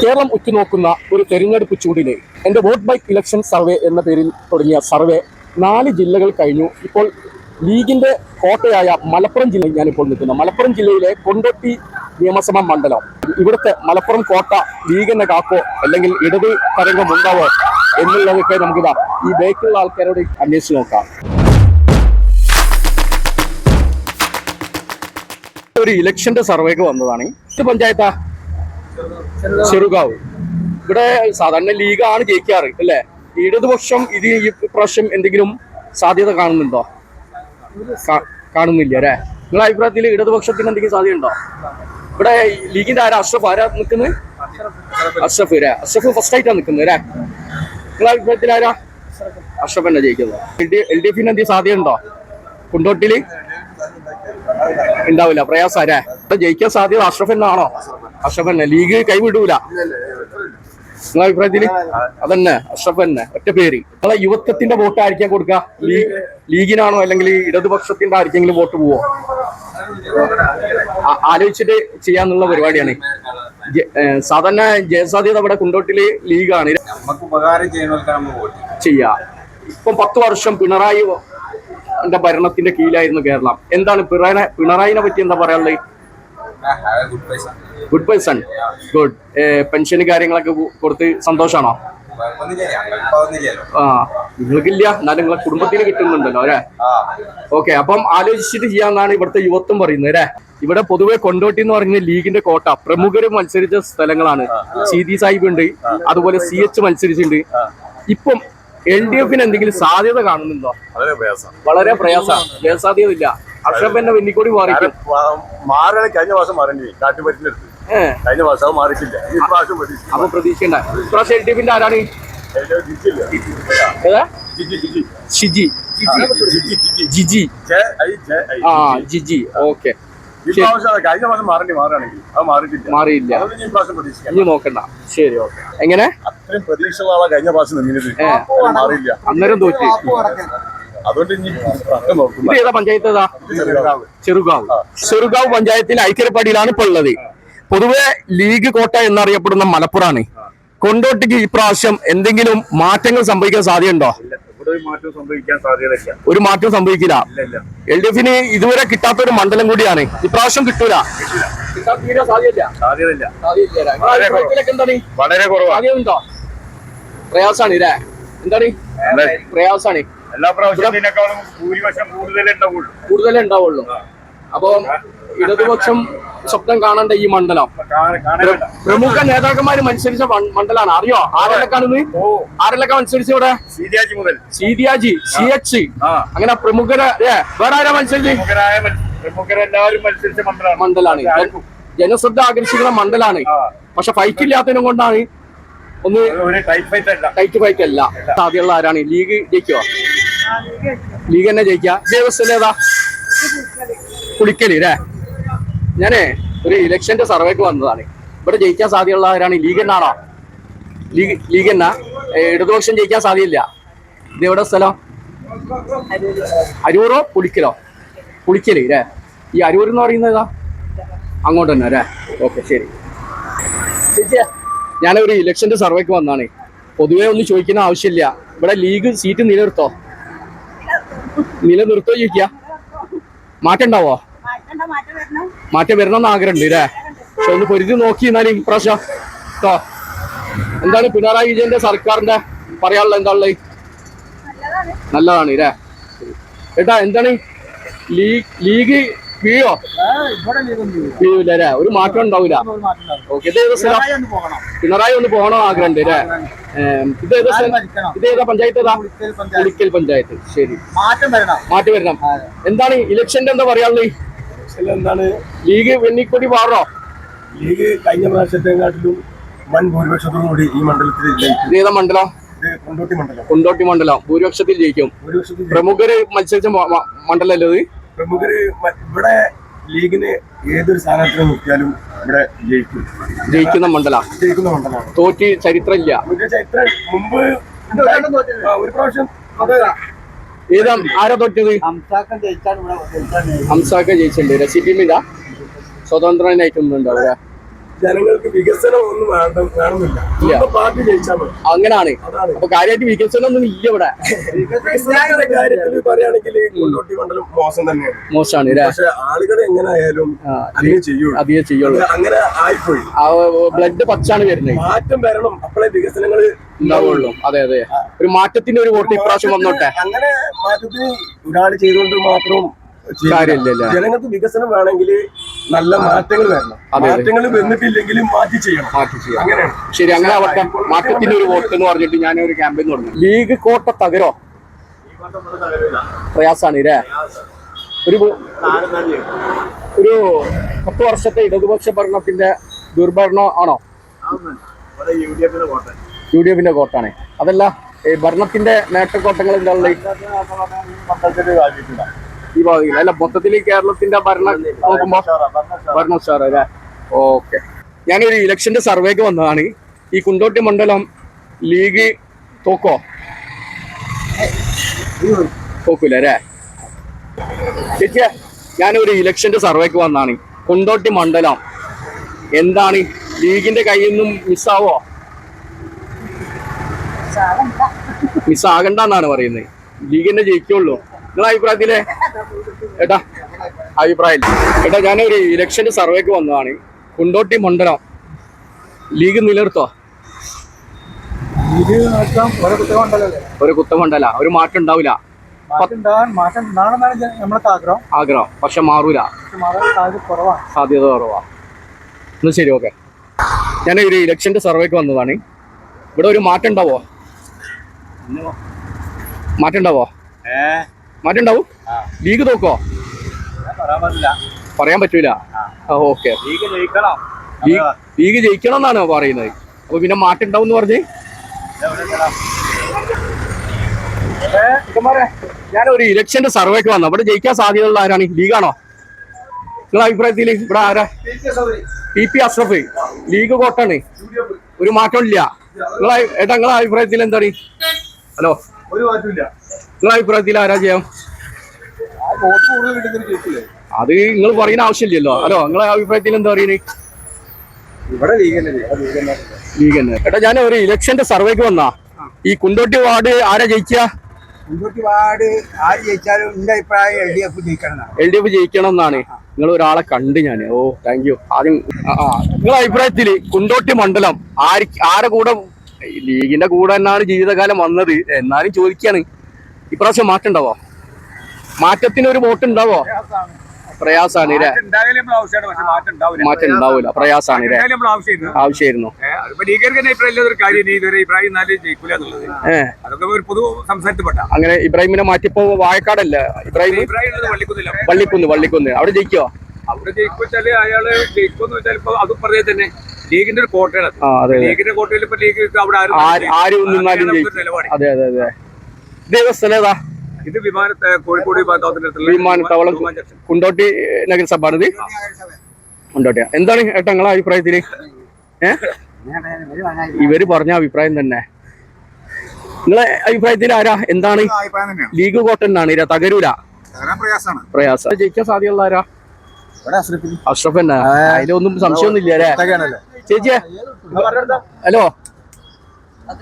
കേരളം ഉറ്റുനോക്കുന്ന ഒരു തെരഞ്ഞെടുപ്പ് ചൂടിലെ എൻ്റെ വോട്ട് ബൈക്ക് ഇലക്ഷൻ സർവേ എന്ന പേരിൽ തുടങ്ങിയ സർവേ 4 ജില്ലകൾ കഴിഞ്ഞു. ഇപ്പോൾ ലീഗിന്റെ കോട്ടയായ മലപ്പുറം ജില്ലയിൽ ഞാനിപ്പോൾ നിൽക്കുന്നു. മലപ്പുറം ജില്ലയിലെ കൊണ്ടോട്ടി നിയമസഭാ മണ്ഡലം. ഇവിടുത്തെ മലപ്പുറം കോട്ട ലീഗിന്റെ കാക്കോ അല്ലെങ്കിൽ ഇടത് തരംഗം ഉണ്ടാവോ എന്നുള്ളതൊക്കെ നമുക്കിതാ ഈ ബൈക്കുള്ള ആൾക്കാരോട് അന്വേഷിച്ച് നോക്കാം. ഒരു ഇലക്ഷന്റെ സർവേക്ക് വന്നതാണ്. ഇത് പഞ്ചായത്താ ചെറുകാവ്. ഇവിടെ സാധാരണ ലീഗാണ് ജയിക്കാറ് അല്ലേ? ഇടതുപക്ഷം ഇത് ഈ പ്രാവശ്യം എന്തെങ്കിലും സാധ്യത കാണുന്നുണ്ടോ? കാണുന്നില്ല അല്ലേ? നിങ്ങളുടെ അഭിപ്രായത്തിൽ ഇടതുപക്ഷത്തിന് എന്തെങ്കിലും സാധ്യത ഉണ്ടോ? ഇവിടെ ലീഗിന്റെ അഷ്റഫ് ആരാ നിൽക്കുന്നത്? അഷ്റഫ് അല്ലേ? അഷ്റഫ് ഫസ്റ്റ് ആയിട്ടാണ് നിൽക്കുന്നത് അല്ലേ? നിങ്ങളുടെ അഭിപ്രായത്തിൽ ആരാ? അഷ്റഫ് തന്നെ ജയിക്കുന്നത്. LDF എന്തെങ്കിലും സാധ്യത ഉണ്ടോ? കുണ്ടോട്ടില് ഉണ്ടാവില്ല, പ്രയാസം അല്ലേ? ജയിക്കാൻ സാധ്യത അഷ്റഫ് എന്നാണോ? അഷ്റഫ് തന്നെ. ലീഗ് കൈവിടൂല നിങ്ങളുടെ അഭിപ്രായത്തില്? അതന്നെ, അഷ്റഫ് തന്നെ, ഒറ്റ പേര്. നിങ്ങളെ യുവത്വത്തിന്റെ വോട്ട് ആയിരിക്കാൻ കൊടുക്കുക? ലീഗിനാണോ അല്ലെങ്കിൽ ഇടതുപക്ഷത്തിന്റെ ആർക്കെങ്കിലും വോട്ട് പോവോ? ആലോചിച്ചിട്ട് ചെയ്യാന്നുള്ള പരിപാടിയാണ്. സാധാരണ ജയസാധ്യത ഇവിടെ കുണ്ടോട്ടില് ലീഗാണ് ചെയ്യാ. ഇപ്പം 10 വർഷം പിണറായി ഭരണത്തിന്റെ കീഴിലായിരുന്നു കേരളം. എന്താണ് പിണറായിനെ പറ്റി എന്താ പറയാനുള്ളത്? Good person, good. പെൻഷന് കാര്യങ്ങളൊക്കെ കൊടുത്ത് സന്തോഷാണോ? നിങ്ങൾക്കില്ല, എന്നാലും നിങ്ങളെ കുടുംബത്തിന് കിട്ടുന്നുണ്ടല്ലോ അല്ലേ? ഓക്കെ, അപ്പം ആലോചിച്ചിട്ട് ചെയ്യാന്നാണ് ഇവിടുത്തെ യുവത്വം പറയുന്നത് അല്ലേ? ഇവിടെ പൊതുവെ കൊണ്ടോട്ടി എന്ന് പറയുന്നത് ലീഗിന്റെ കോട്ട. പ്രമുഖരും മത്സരിച്ച സ്ഥലങ്ങളാണ്. സീതി സാഹിബ് ഉണ്ട്, അതുപോലെ CH മത്സരിച്ചിട്ടുണ്ട്. ഇപ്പം LDF എന്തെങ്കിലും സാധ്യത കാണുന്നുണ്ടോ? വളരെ പ്രയാസമാണ്. ജയസാധ്യത ഇല്ല. അഷ്റഫ് എന്നെ വെന്നിക്കോടി മാറിക്കും. കഴിഞ്ഞ മാസം മാറേണ്ടി കാട്ടുപറ്റിന്റെ അടുത്ത് കഴിഞ്ഞ മാസം മാറിയിട്ടില്ല. അപ്പൊ പ്രതീക്ഷണ്ട. ഇപ്രാവശ്യം LDF ആരാണ്? ഷിജി, ജിജി. ജിജി. ഓക്കെ, കഴിഞ്ഞ മാസം മാറുകയാണെങ്കിൽ അത് മാറിയില്ല. ഇനി നോക്കണ്ട. ശരി, ഓക്കെ. എങ്ങനെ അത്രയും പ്രതീക്ഷയുള്ള ആളാ കഴിഞ്ഞ പ്രാവശ്യം നിന്നിട്ട് മാറിയില്ല. അന്നേരം തോറ്റി. അതുകൊണ്ട് ഇത് ഏതാ പഞ്ചായത്ത്? ഏതാ? ചെറുകാവ്. ചെറുകാവ് പഞ്ചായത്തിൽ ഐക്യരപ്പാടിയിലാണ് ഇപ്പോൾ ഉള്ളത്. പൊതുവെ ലീഗ് കോട്ട എന്നറിയപ്പെടുന്ന മലപ്പുറമാണ്. കൊണ്ടോട്ടിക്ക് ഈ പ്രാവശ്യം എന്തെങ്കിലും മാറ്റങ്ങൾ സംഭവിക്കാൻ സാധ്യതയുണ്ടോ? ഒരു മാറ്റം സംഭവിക്കില്ല. LDF ഇതുവരെ കിട്ടാത്തൊരു മണ്ഡലം കൂടിയാണ്. ഇപ്രാവശ്യം കിട്ടൂല. വളരെ കുറവാണോ? പ്രയാസാണ് ഇല്ലേ? എന്താണ് പ്രയാസാണ്? എല്ലാ പ്രാവശ്യത്തിനേക്കാളും ഭൂരിപക്ഷം കൂടുതലേ ഉണ്ടാവുള്ളൂ. അപ്പൊ ഇടതുപക്ഷം സ്വപ്നം കാണേണ്ട ഈ മണ്ഡലം പ്രമുഖ നേതാക്കന്മാര് മത്സരിച്ച മണ്ഡലമാണ്. അറിയോ ആരെല്ലക്കാണെന്ന്? ആരെല്ലൊക്കെ മത്സരിച്ച ഇവിടെ? സീതിയാജി, CH, അങ്ങനെ പ്രമുഖര്. വേറെ ആരാ മത്സരിച്ച്? പ്രമുഖരെല്ലാവരും മത്സരിച്ച മണ്ഡലാണ്. ജനശ്രദ്ധ ആകർഷിക്കുന്ന മണ്ഡലാണ്. പക്ഷെ ഫൈറ്റ് ഇല്ലാത്തതിനും കൊണ്ടാണ് ഒന്ന് ടൈറ്റ് ഫൈറ്റ് അല്ല. സാധ്യതയുള്ള ആരാണ്? ലീഗ് ജയിക്കോ? ലീഗ് തന്നെ ജയിക്കുക. ദേവസ്ഥ ഏതാ? പുളിക്കല് അല്ലേ? ഞാനേ ഒരു ഇലക്ഷന്റെ സർവേക്ക് വന്നതാണ്. ഇവിടെ ജയിക്കാൻ സാധ്യതയുള്ള ആരാണ്? ലീഗ് എന്നാണോ? ലീഗ് എന്നാ? ഇടതുപക്ഷം ജയിക്കാൻ സാധ്യതയില്ല. ഇത് എവിടെ സ്ഥലം? അരൂറോ പുളിക്കലോ? പുളിക്കല് അല്ലേ? ഈ അരൂർ എന്ന് പറയുന്നതാ അങ്ങോട്ട് തന്നെ അല്ലേ? ഓക്കെ, ശരി. ഞാനൊരു ഇലക്ഷന്റെ സർവേക്ക് വന്നാണ്. പൊതുവെ ഒന്നും ചോദിക്കുന്ന ആവശ്യമില്ല. ഇവിടെ ലീഗ് സീറ്റ് നിലനിർത്തോ ചോദിക്കുക? മാറ്റം ഉണ്ടാവോ? മാറ്റം വരണമെന്ന് ആഗ്രഹമുണ്ട് അല്ലേ? പക്ഷെ ഒന്ന് പൊരുതി നോക്കി എന്നാലും ഇപ്രാവശ്യം കേട്ടോ. എന്താണ് പിണറായി വിജയന്റെ സർക്കാരിന്റെ പറയാനുള്ളത്? എന്താണുള്ളത്? നല്ലതാണ് അല്ലേ? ഏട്ടാ, എന്താണ് ലീഗ് വീഴോ? വീഴൂല അല്ലേ? ഒരു മാറ്റം ഉണ്ടാവില്ല. ഓക്കെ, പിണറായി ഒന്ന് പോകണോ ആഗ്രഹമുണ്ട് അല്ലേ? ഇതേതാ പഞ്ചായത്ത്? ഏതാ? പുളിക്കൽ പഞ്ചായത്ത്. ശരി, മാറ്റം വരണം. എന്താണ് ഇലക്ഷന്റെ എന്താ പറയാനുള്ളത്? എന്താണ് ലീഗ് വെന്നിക്കൊടി മാറോ? ലീഗ് കഴിഞ്ഞ പ്രാവശ്യത്തെക്കാട്ടിലും വൻ ഭൂരിപക്ഷത്തോടുകൂടി ഈ മണ്ഡലത്തിൽ. ഏതാ മണ്ഡലം? കൊണ്ടോട്ടി മണ്ഡലം ഭൂരിപക്ഷത്തിൽ ജയിക്കും. പ്രമുഖര് മത്സരിച്ച മണ്ഡലല്ലേ ഇത്? പ്രമുഖര് ഇവിടെ ലീഗിന് ഏതൊരു സ്ഥാനാർത്ഥിനെ നോക്കിയാലും ഇവിടെ ജയിക്കുന്ന മണ്ഡലം. തോറ്റി ചരിത്രമില്ല. മുമ്പ് ഒരു പ്രാവശ്യം ഏതാ? ആരാ തോറ്റത്? ഹംസാക്ക ജയിച്ചിട്ടുണ്ട്. CPM സ്വതന്ത്രനായിട്ടൊന്നും ഉണ്ടാവില്ല. ജനങ്ങൾക്ക് വികസനം ഒന്നും വേണമെന്നില്ല. ഇപ്പൊ പാർട്ടി ജയിച്ചാൽ മതി. അങ്ങനാണ്. അപ്പൊ കാര്യമായിട്ട് വികസനം ഒന്നും ഇല്ല ഇവിടെ. വികസനത്തിന്റെ കാര്യത്തിൽ പറയുകയാണെങ്കിൽ കൊണ്ടോട്ടി മണ്ഡലം മോശം തന്നെയാണ്. മോശമാണ്. പക്ഷെ ആളുകൾ എങ്ങനെയായാലും അധികം ചെയ്യുള്ളൂ. അങ്ങനെ ആയിപ്പോയി. ബ്ലഡ് പച്ചാണ് വരുന്നത്. മാറ്റം വരണം, അപ്പോഴേ വികസനങ്ങൾ ഉണ്ടാവുള്ളൂ. അതെ അതെ, ഒരു മാറ്റത്തിന്റെ ഒരു വോട്ട് ഇപ്രാവശ്യം വന്നോട്ടെ. അങ്ങനെ മാറ്റത്തിന് ഒരാൾ ചെയ്തുകൊണ്ട് മാത്രം കാര്യമില്ലല്ലോ. ജനങ്ങൾക്ക് വികസനം വേണമെങ്കിൽ നല്ല മാറ്റങ്ങൾ വരണം. മാറ്റങ്ങൾ വന്നിട്ടില്ലെങ്കിൽ മാറ്റി ചെയ്യണം. അങ്ങനെയാണ്. ശരി, അങ്ങനെ ആവട്ടെ. മാറ്റത്തിന്റെ ഒരു വോട്ട് എന്ന് പറഞ്ഞിട്ട് ഞാൻ ഒരു ക്യാമ്പയിൻ തുടങ്ങി. ലീഗ് കോട്ട തകരോ? പ്രയാസാണ് ഇല്ലേ? ഒരു 10 വർഷത്തെ ഇടതുപക്ഷ ഭരണത്തിന്റെ ദുർഭരണം ആണോ? UDF-ന്റെ കോട്ടാണ്. അതല്ല, ഭരണത്തിന്റെ നേട്ടക്കോട്ടങ്ങൾ എന്താ ഉള്ളത് ഈ ഭാഗത്തിൽ? അല്ല, മൊത്തത്തിൽ കേരളത്തിന്റെ ഭരണം നോക്കുമ്പോ ഭരണം ഉഷാറ് അല്ലേ? ഓക്കെ. ഞാനൊരു ഇലക്ഷന്റെ സർവേക്ക് വന്നതാണ്. ഈ കുണ്ടോട്ടി മണ്ഡലം ലീഗ് തോക്കോ? തോക്കൂല അല്ലേ? ചേച്ചിയെ, ഞാനൊരു ഇലക്ഷന്റെ സർവേക്ക് വന്നതാണ്. കുണ്ടോട്ടി മണ്ഡലം എന്താണ് ലീഗിന്റെ കയ്യിൽ നിന്നും മിസ്സാവോ? മിസ്സാകണ്ടെന്നാണ് പറയുന്നത്. ലീഗിന്റെ ജയിക്കുള്ളൂ. നിങ്ങളെ അഭിപ്രായത്തിലെ ഏട്ടാ അഭിപ്രായം ഏട്ടാ? ഞാനൊരു ഇലക്ഷന്റെ സർവേക്ക് വന്നതാണ്. കുണ്ടോട്ടി മണ്ഡലം ലീഗ് നിലനിർത്തോ? ഒരു കുത്തമണ്ഡല, ഒരു മാറ്റം ഉണ്ടാവില്ല. ആഗ്രഹം, പക്ഷെ മാറൂല. സാധ്യത കുറവാ. എന്നാ ശരി, ഓക്കെ. ഞാനൊരു ഇലക്ഷന്റെ സർവേക്ക് വന്നതാണ്. ഇവിടെ ഒരു മാറ്റം ഉണ്ടാവോ? മാറ്റം ഉണ്ടാവും? ലീഗ് തോക്കോ? പറയാൻ പറ്റൂല. ഓക്കെ, ലീഗ് ജയിക്കണം എന്നാണ് പറയുന്നത്. അപ്പൊ പിന്നെ മാറ്റം ഉണ്ടാവും എന്ന് പറഞ്ഞ് ഞാനൊരു ഇലക്ഷന്റെ സർവേക്ക് വന്നു. ഇവിടെ ജയിക്കാൻ സാധ്യതയുള്ള ആരാണ്? ലീഗാണോ? നിങ്ങളുടെ അഭിപ്രായത്തിൽ ഇവിടെ ആരാ? PP അഷ്റഫ്. ലീഗ് കോട്ടാണ്, ഒരു മാറ്റം ഇല്ല. നിങ്ങളെ അഭിപ്രായത്തിൽ എന്താണ്? ഹലോ, നിങ്ങളെ അഭിപ്രായത്തിൽ ആരാ ചെയ്യാം? അത് നിങ്ങൾ പറയുന്ന ആവശ്യമില്ലല്ലോ. ഹലോ, നിങ്ങളെ അഭിപ്രായത്തിൽ എന്താ പറയുന്നത്? ലീഗ് തന്നെ. ഏട്ടാ, ഞാൻ ഒരു ഇലക്ഷന്റെ സർവേക്ക് വന്നാ. ഈ കുണ്ടോട്ടി വാർഡ് ആരാ ജയിക്കുക? കുണ്ടോട്ടി വാർഡ് ആര് ജയിച്ചാലും എന്റെ അഭിപ്രായം LDF ജയിക്കണം എന്നാണ്. നിങ്ങൾ ഒരാളെ കണ്ട് ഞാൻ. ഓ, താങ്ക് യു. ആദ്യം നിങ്ങളെ അഭിപ്രായത്തിൽ കുണ്ടോട്ടി മണ്ഡലം ആരെ കൂടെ? ലീഗിന്റെ കൂടെ തന്നെയാണ് ജീവിതകാലം വന്നത്. എന്നാലും ചോദിക്കാണ്, ഇപ്രാവശ്യം മാറ്റം ഉണ്ടാവോ? മാറ്റത്തിന് ഒരു വോട്ട് ഉണ്ടാവോ? പ്രയാസാണ്. മാറ്റം ഉണ്ടാവൂല, പ്രയാസാണ്. ആവശ്യമായിരുന്നു. അങ്ങനെ ഇബ്രാഹിമിനെ മാറ്റിയപ്പോ വായക്കാടല്ല ഇബ്രാഹിം? വള്ളിക്കുന്ന്. അവിടെ ജയിക്കോ? അവിടെ ജയിക്കുവെച്ചാല് അയാള് ജയിക്കുമെന്ന് വെച്ചാൽ ഇപ്പൊ അത് പറഞ്ഞ തന്നെ ലീഗിന്റെ ഒരു കോട്ടയാണ്. ലീഗിന്റെ കോട്ടയിൽ ഇപ്പൊ ലീഗ് അവിടെ ആരും നിന്നാലും അതെ അതെ അതെ. ഇതേതാ സ്ഥലം? ഏതാ ഇത്? കോഴിക്കോട് വിമാനത്താവളം കുണ്ടോട്ടി നഗരസഭ ആണ് ഇത്. കൊണ്ടോട്ടിയാ. എന്താണ് ഏട്ടാ നിങ്ങളെ അഭിപ്രായത്തില്? ഇവര് പറഞ്ഞ അഭിപ്രായം തന്നെ. നിങ്ങളെ അഭിപ്രായത്തിൽ ആരാ? എന്താണ്? ലീഗ് കോട്ടനാണ്. തകരൂല, പ്രയാസം. ജയിക്കാൻ സാധ്യതയുള്ള ആരാ? അഷ്റഫ് തന്നെ. അതിലൊന്നും സംശയമൊന്നും ഇല്ല അല്ലേ? ചേച്ചിയെ, ഹലോ,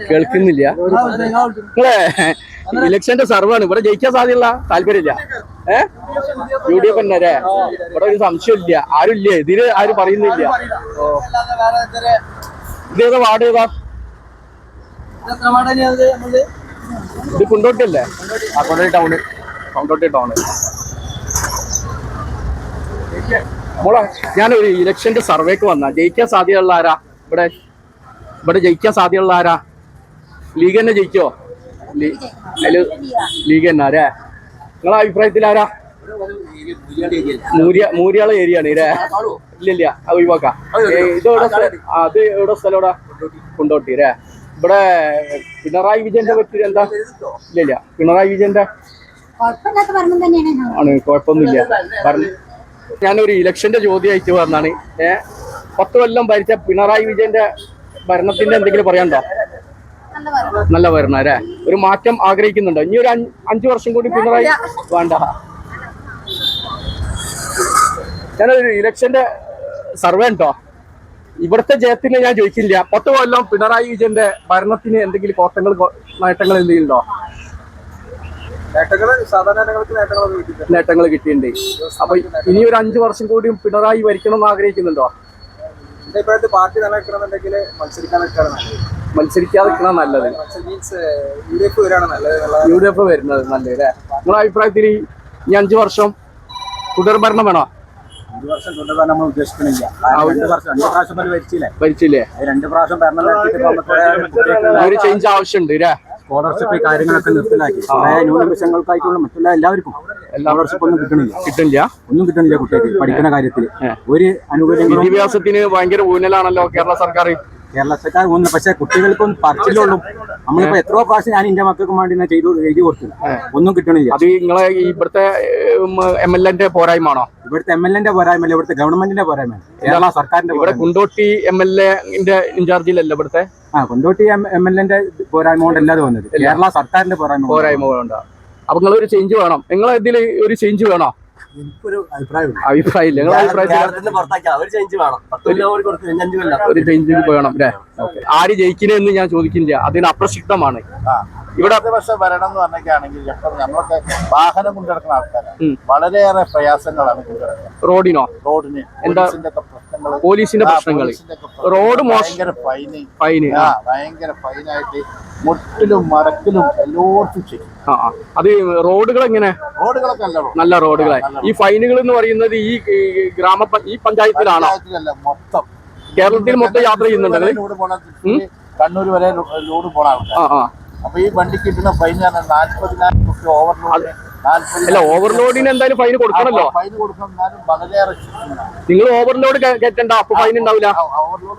കേൾക്കുന്നില്ല. നിങ്ങളെ ഇലക്ഷന്റെ സർവാണ്. ഇവിടെ ജയിക്കാൻ സാധ്യതയുള്ള താല്പര്യമില്ല. UDF തന്നെ അല്ലേ? ഇവിടെ ഒരു സംശയമില്ല. ആരും ഇല്ലേ ഇതില്? ആരും പറയുന്നില്ല. ഇതേതാ വാർഡ്? ഏതാ ഇത്? കുണ്ടോട്ടി അല്ലേ? കൊണ്ടോട്ടി ടൗണ്. മോളെ, ഞാനൊരു ഇലക്ഷന്റെ സർവേക്ക് വന്ന. ജയിക്കാൻ സാധ്യതയുള്ള ആരാ ഇവിടെ ജയിക്കാൻ സാധ്യതയുള്ള ആരാ? ലീഗ് തന്നെ ജയിക്കോ? ലീഗ് തന്നെ അല്ലേ? നിങ്ങളെ അഭിപ്രായത്തിൽ ആരാ? മൂര്യാള ഏരിയ ആണ് ഇല്ലേ? ഇല്ലില്ല, അത് ഒഴിവാക്കാം. അത് എവിടെ സ്ഥലം? ഇവിടെ കുണ്ടോട്ടി അല്ലേ? ഇവിടെ പിണറായി വിജയന്റെ പറ്റി എന്താ? ഇല്ലില്ല, പിണറായി വിജയന്റെ ആണ്. കുഴപ്പമൊന്നുമില്ല. ഞാനൊരു ഇലക്ഷന്റെ ചോദ്യമായിട്ട് പറഞ്ഞാണ്. 10 കൊല്ലം ഭരിച്ച പിണറായി വിജയന്റെ ഭരണത്തിന്റെ എന്തെങ്കിലും പറയാനുണ്ടോ? നല്ല ഭരണം അല്ലേ? ഒരു മാറ്റം ആഗ്രഹിക്കുന്നുണ്ടോ? ഇനി ഒരു 5 വർഷം കൂടി പിണറായി വേണ്ട? ഞാനൊരു ഇലക്ഷന്റെ സർവേ ഉണ്ടോ? ഇവിടുത്തെ ജയത്തിന് ഞാൻ ചോദിക്കില്ല. 10 കൊല്ലം പിണറായി വിജയന്റെ ഭരണത്തിന് എന്തെങ്കിലും കോട്ടങ്ങൾ നേട്ടങ്ങൾ എന്തെങ്കിലും ഉണ്ടോ? നേട്ടങ്ങൾ കിട്ടിയിട്ടുണ്ട്. അപ്പൊ ഇനി ഒരു 5 വർഷം കൂടിയും പിണറായി ഭരിക്കണം എന്ന് ആഗ്രഹിക്കുന്നുണ്ടോ? പാർട്ടി നിലനിൽക്കണമെന്നുണ്ടെങ്കിൽ മത്സരിക്കാതെ നിൽക്കണം നല്ലത്. UDF വരുന്നത് നല്ലത് അല്ലേ? നിങ്ങളുടെ അഭിപ്രായത്തിൽ ഈ 5 വർഷം തുടർഭരണം വേണോ? 5 വർഷം തുടരാൻ നമ്മൾ ഉദ്ദേശിക്കണില്ല. 2 പ്രാവശ്യം ഭരിച്ചില്ലേ? 2 പ്രാവശ്യം ഭരണം ഒരു ചേഞ്ച് ആവശ്യമുണ്ട് അല്ലേ? സ്കോളർഷിപ്പ് കാര്യങ്ങളൊക്കെ നിർത്തലാക്കി ന്യൂനപക്ഷങ്ങൾക്കായിട്ടുള്ള മറ്റുള്ള എല്ലാവർക്കും സ്കോളർഷിപ്പ് ഒന്നും കിട്ടുന്നില്ല. കുട്ടികൾക്ക് പഠിക്കുന്ന കാര്യത്തിൽ ഒരു അനുകൂലം. വിദ്യാഭ്യാസത്തിന് ഭയങ്കര ഊന്നലാണല്ലോ കേരള സർക്കാർ. പക്ഷെ കുട്ടികൾക്കൊന്നും പറിച്ചില്ലുള്ളൂ. നമ്മളിപ്പോ എത്രയോ പ്രാവശ്യം ഞാൻ എന്റെ മക്കൾക്ക് വേണ്ടി എഴുതി കൊടുത്തു, ഒന്നും കിട്ടണില്ല. അത് നിങ്ങളെ ഇവിടുത്തെ MLA പോരായ്മയാണോ? ഇവിടുത്തെ MLA പോരായ്മല്ല, ഇവിടുത്തെ ഗവൺമെന്റിന്റെ പോരായ്മ, കേരള സർക്കാരിന്റെ. ഇവിടെ കുണ്ടോട്ടി MLA ഇൻചാർജിലല്ല ഇവിടുത്തെ. കൊണ്ടോട്ടി MLA പോരായ്മ കൊണ്ട് അല്ലാതെ വന്നത് കേരള സർക്കാരിന്റെ പോരായ്മ കൊണ്ടാ. അപ്പൊ നിങ്ങളൊരു ചേഞ്ച് വേണം. നിങ്ങളെ ഇതിൽ ഒരു ചേഞ്ച് വേണോ? എനിക്കൊരു അഭിപ്രായമില്ല. നിങ്ങളുടെ അഭിപ്രായത്തിൽ ഒരു ചേഞ്ച് വേണം അല്ലേ? ആര് ജയിക്കണെന്ന് ഞാൻ ചോദിക്കില്ല, അതിന് അപ്രസക്തമാണ്. ഇവിടെ പക്ഷെ ഭരണം എന്ന് പറഞ്ഞൊക്കെയാണെങ്കിൽ നമ്മളൊക്കെ വാഹനം കൊണ്ടുനടക്കുന്ന ആൾക്കാരാണ്. വളരെയേറെ പ്രയാസങ്ങളാണ് കൊണ്ടുനടക്കുന്നത്. റോഡിന് പോലീസിന്റെ പ്രശ്നങ്ങൾ, റോഡ് ഭയങ്കര ഭയങ്കര ഫൈനായിട്ട് മുട്ടിലും മടക്കിലും എല്ലായിടത്തും ചെയ്യും. അത് റോഡുകൾ എങ്ങനെ? റോഡുകളൊക്കെ നല്ല റോഡുകളെ. ഈ ഫൈനുകൾ എന്ന് പറയുന്നത് ഈ പഞ്ചായത്തിലാണോ? മൊത്തം കേരളത്തിൽ മൊത്തം യാത്ര ചെയ്യുന്നുണ്ട്. കണ്ണൂർ വരെ ലോഡ് പോണ ആൾക്കാർ. അപ്പൊ ഈ വണ്ടിക്ക് കിട്ടുന്ന ഫൈൻ 40,000 ഓവർലോഡ്. അല്ല, ഓവർലോഡിന് എന്തായാലും ഫൈൻ കൊടുക്കണല്ലോ. ഫൈൻ കൊടുക്കണം, വളരെയേറെ. നിങ്ങൾ ഓവർലോഡ് കയറ്റണ്ട, അപ്പൊ ഫൈൻ ഉണ്ടാവില്ല.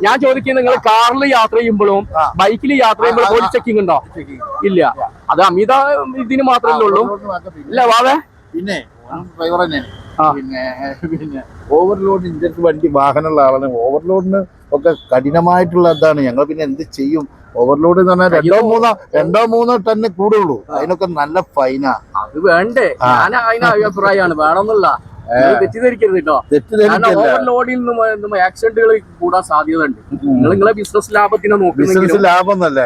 ഞാൻ ചോദിക്കുന്നത്, നിങ്ങൾ കാറിൽ യാത്ര ചെയ്യുമ്പോഴും ബൈക്കിൽ യാത്ര ചെയ്യുമ്പോഴും പോലീസ് ചെക്കിംഗ് ഉണ്ടോ? ഇല്ല. അത് അമിത ഇതിന് മാത്രമല്ലേ ഉള്ളൂ. ഇല്ല വാവേ, പിന്നെ ഡ്രൈവർ തന്നെയാണ്. പിന്നെ ഓവർലോഡ് ഇന്ത്യക്ക് വണ്ടി വാഹനമുള്ള ആളാണ്. ഓവർലോഡിന് ഒക്കെ കഠിനമായിട്ടുള്ള ഇതാണ്. ഞങ്ങൾ പിന്നെ എന്ത് ചെയ്യും? ഓവർലോഡ് എന്ന് പറഞ്ഞാൽ 2-3 ടണ്ണ് കൂടുള്ളൂ. അതിനൊക്കെ നല്ല ഫൈനാ. അത് വേണ്ടേ? ഞാൻ അതിന് അഭിപ്രായമാണ്, വേണമെന്നുള്ള തെറ്റിദ്ധരിക്കരുത് കേട്ടോ. ഓവർലോഡിൽ നിന്നും ആക്സിഡന്റുകൾ കൂടാൻ സാധ്യത ഉണ്ട്. നിങ്ങളെ ബിസിനസ് ലാഭത്തിനെ ബിസിനസ് ലാഭം എന്നല്ല,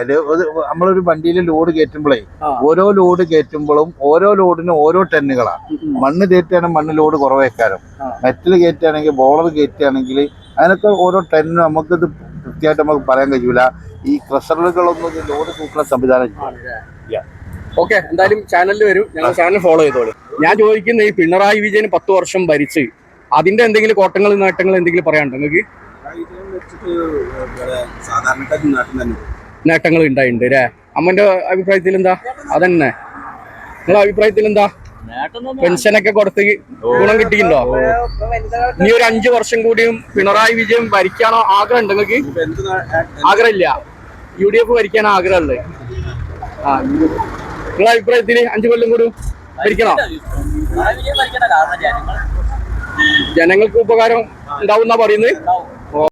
നമ്മളൊരു വണ്ടിയിൽ ലോഡ് കയറ്റുമ്പോഴേ ഓരോ ലോഡ് കയറ്റുമ്പോഴും ഓരോ ലോഡിനും ഓരോ ടണ്ണുകളാണ്. മണ്ണ് കയറ്റുകയാണെങ്കിൽ മണ്ണ് ലോഡ് കുറവേക്കാനും, മെറ്റൽ കയറ്റുകയാണെങ്കിൽ ബോളർ കയറ്റുകയാണെങ്കിൽ അതിനൊക്കെ ഓരോ ടണ്ണിനും നമുക്കിത് കൃത്യമായിട്ട് നമുക്ക് പറയാൻ കഴിയൂല. ഈ ക്രഷറുകളൊന്നും ലോഡ് തൂക്കുന്ന സംവിധാനം. ഓക്കെ, എന്തായാലും ചാനലിൽ വരും, ഞങ്ങൾ ചാനൽ ഫോളോ ചെയ്തോളൂ. ഞാൻ ചോദിക്കുന്ന, ഈ പിണറായി വിജയൻ 10 വർഷം ഭരിച്ച് അതിന്റെ എന്തെങ്കിലും കോട്ടങ്ങൾ നേട്ടങ്ങൾ എന്തെങ്കിലും പറയാനുണ്ടോ നിങ്ങൾക്ക്? നേട്ടങ്ങൾ ഉണ്ടായിട്ടുണ്ട് അല്ലേ? അമ്മന്റെ അഭിപ്രായത്തിൽ എന്താ? അതന്നെ നിങ്ങളുടെ അഭിപ്രായത്തിൽ എന്താ? പെൻഷനൊക്കെ കൊടുത്ത് ഗുണം കിട്ടിയിട്ടുണ്ടോ? ഇനി ഒരു 5 വർഷം കൂടിയും പിണറായി വിജയൻ ഭരിക്കാനോ ആഗ്രഹം ഉണ്ട് നിങ്ങൾക്ക്? ആഗ്രഹമില്ല. UDF ഭരിക്കാനോ ആഗ്രഹമുള്ളത്? നിങ്ങളുടെ അഭിപ്രായത്തിൽ 5 കൊല്ലം കൂടി ഭരിക്കണോ? ജനങ്ങൾക്ക് ഉപകാരം ഉണ്ടാവും എന്നാ പറയുന്നത്.